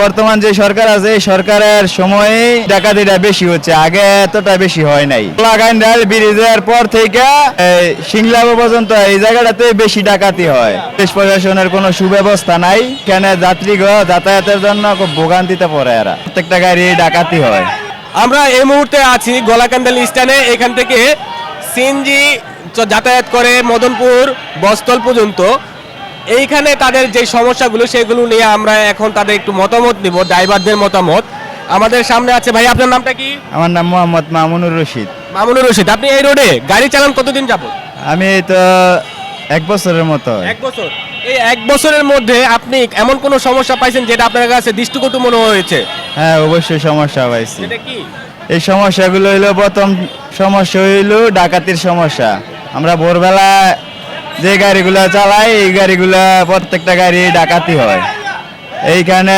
বর্তমান যে সরকার আছে এই সরকারের সময়ে ডাকাতিটা বেশি হচ্ছে, আগে এতটা বেশি হয় নাই। লাগাইন্দাল ব্রিজের পর থেকে সিংলাবো পর্যন্ত এই জায়গাটাতে বেশি ডাকাতি হয়। পুলিশ প্রশাসনের কোনো সুব্যবস্থা নাই, এখানে যাত্রীগণ যাতায়াতের জন্য খুব ভোগান্তিতে পড়ে এরা, প্রত্যেকটা গাড়ি ডাকাতি হয়। আমরা এই মুহূর্তে আছি গলাকান্দাল স্ট্যান্ডে। এখান থেকে সিএনজি যাতায়াত করে মদনপুর বস্তল পর্যন্ত। এইখানে তাদের যে সমস্যাগুলো সেগুলো নিয়ে আমরা এখন তাদের একটু মতামত নিব, ড্রাইভারদের মতামত। আমাদের সামনে আছে ভাই, আপনার নামটা কি? আমার নাম মোহাম্মদ মামুনুর রশিদ। মামুনুর রশিদ, আপনি এই রোডে গাড়ি চালান কতদিন যাবত? আমি তো 1 বছরের মতো। 1 বছর। এই 1 বছরের মধ্যে আপনি এমন কোনো সমস্যা পাইছেন যেটা আপনার কাছে দৃষ্টিকটু মনে হয়েছে? হ্যাঁ, অবশ্যই সমস্যা পাইছি। সেটা কি? এই সমস্যাগুলো হইলো, প্রথম সমস্যা হইলো ডাকাতির সমস্যা। আমরা ভোরবেলা যে গাড়িগুলা চালাই এই গাড়িগুলা প্রত্যেকটা গাড়ি ডাকাতি হয়। এইখানে